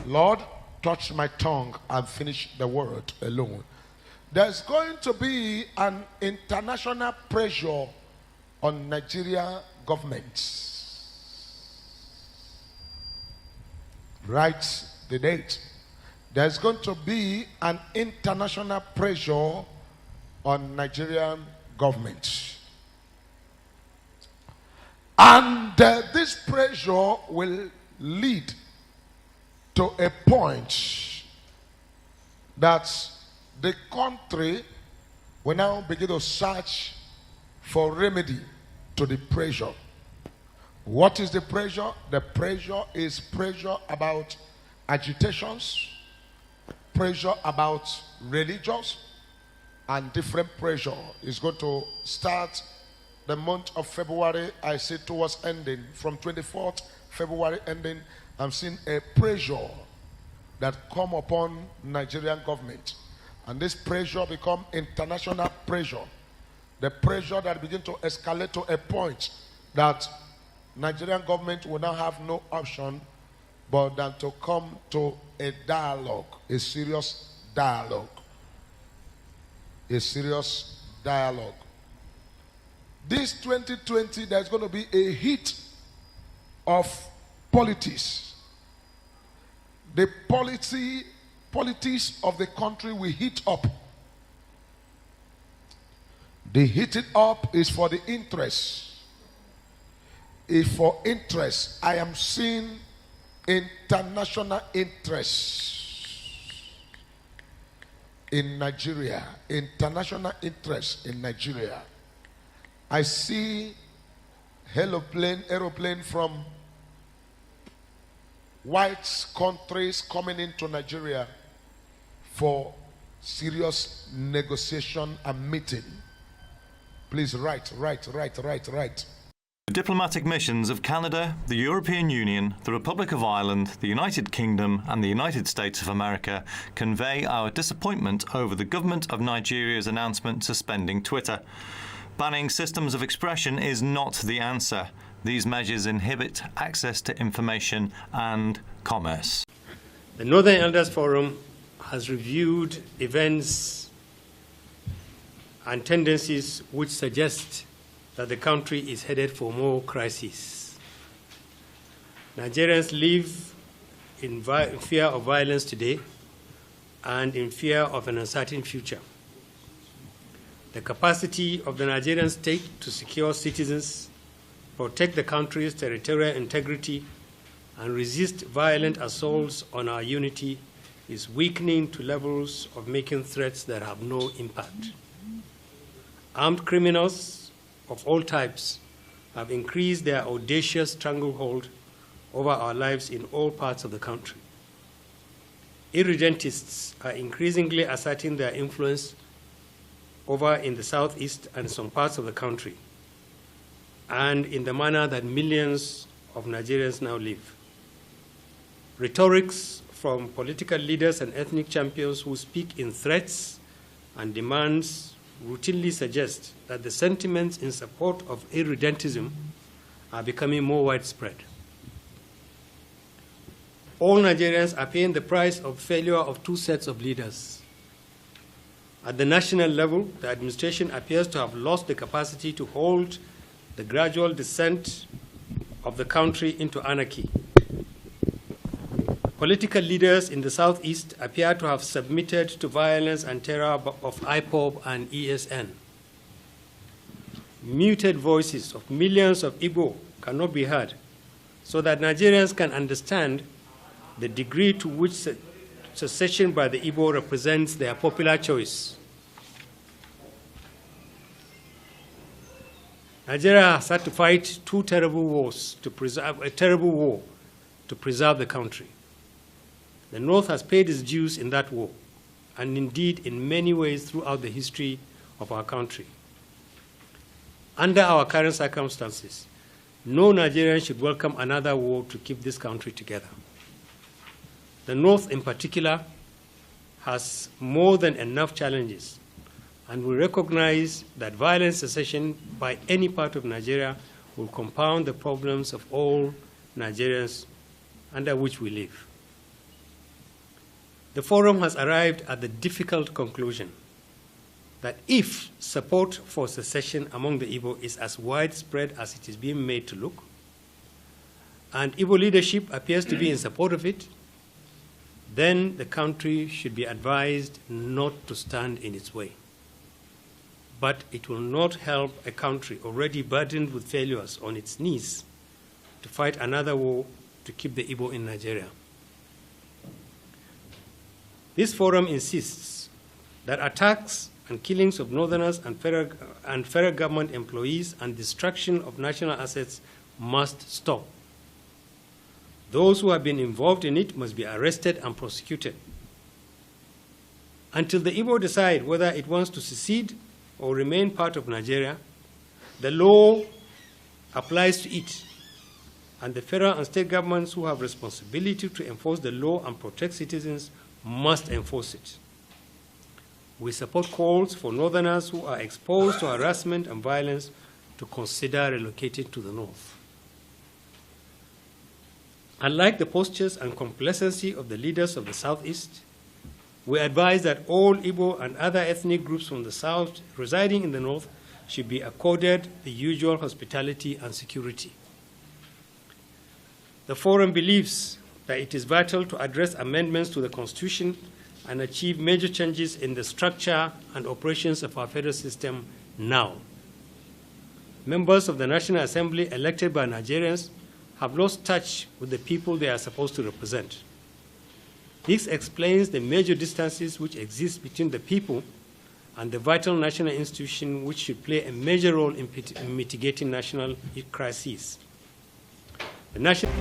Lord, touch my tongue and finish the word alone. There's going to be an international pressure on Nigeria government. Write the date. There's going to be an international pressure on Nigerian government. And this pressure will lead to a point that the country will now begin to search for remedy to the pressure. What is the pressure? The pressure is pressure about agitations, pressure about religious, and different pressure is going to start the month of February. I see towards ending, from 24th February ending, I'm seeing a pressure that come upon Nigerian government. And this pressure become international pressure. The pressure that begin to escalate to a point that Nigerian government will now have no option but than to come to a dialogue, a serious dialogue. A serious dialogue. This 2020, there's going to be a heat of politics. The politics of the country will heat up. The heating up is for the interest. If for interest, I am seeing international interest in Nigeria. International interest in Nigeria. I see aeroplane from white countries coming into Nigeria for serious negotiation and meeting. Please write. The diplomatic missions of Canada, the European Union, the Republic of Ireland, the United Kingdom and the United States of America convey our disappointment over the government of Nigeria's announcement suspending Twitter. Banning systems of expression is not the answer. These measures inhibit access to information and commerce. The Northern Elders Forum has reviewed events and tendencies which suggest that the country is headed for more crises. Nigerians live in fear of violence today and in fear of an uncertain future. The capacity of the Nigerian state to secure citizens, protect the country's territorial integrity, and resist violent assaults on our unity is weakening to levels of making threats that have no impact. Armed criminals of all types have increased their audacious stranglehold over our lives in all parts of the country. Irredentists are increasingly asserting their influence over in the southeast and some parts of the country, and in the manner that millions of Nigerians now live. Rhetorics from political leaders and ethnic champions who speak in threats and demands routinely suggest that the sentiments in support of irredentism are becoming more widespread. All Nigerians are paying the price of failure of two sets of leaders. At the national level, the administration appears to have lost the capacity to hold the gradual descent of the country into anarchy. Political leaders in the southeast appear to have submitted to violence and terror of IPOB and ESN. Muted voices of millions of Igbo cannot be heard, so that Nigerians can understand the degree to which secession by the Igbo represents their popular choice. Nigeria has had to fight a terrible war to preserve the country. The North has paid its dues in that war, and indeed in many ways throughout the history of our country. Under our current circumstances, no Nigerian should welcome another war to keep this country together. The North, in particular, has more than enough challenges, and we recognize that violent secession by any part of Nigeria will compound the problems of all Nigerians under which we live. The forum has arrived at the difficult conclusion that if support for secession among the Igbo is as widespread as it is being made to look, and Igbo leadership appears to be in support of it, then the country should be advised not to stand in its way. But it will not help a country already burdened with failures on its knees to fight another war to keep the Igbo in Nigeria. This forum insists that attacks and killings of Northerners and federal government employees and destruction of national assets must stop. Those who have been involved in it must be arrested and prosecuted. Until the Igbo decide whether it wants to secede or remain part of Nigeria, the law applies to it, and the federal and state governments who have responsibility to enforce the law and protect citizens must enforce it. We support calls for Northerners who are exposed to harassment and violence to consider relocating to the north. Unlike the postures and complacency of the leaders of the Southeast, we advise that all Igbo and other ethnic groups from the South residing in the North should be accorded the usual hospitality and security. The Forum believes that it is vital to address amendments to the Constitution and achieve major changes in the structure and operations of our federal system now. Members of the National Assembly elected by Nigerians have lost touch with the people they are supposed to represent. This explains the major distances which exist between the people and the vital national institution which should play a major role in mitigating national crises. The national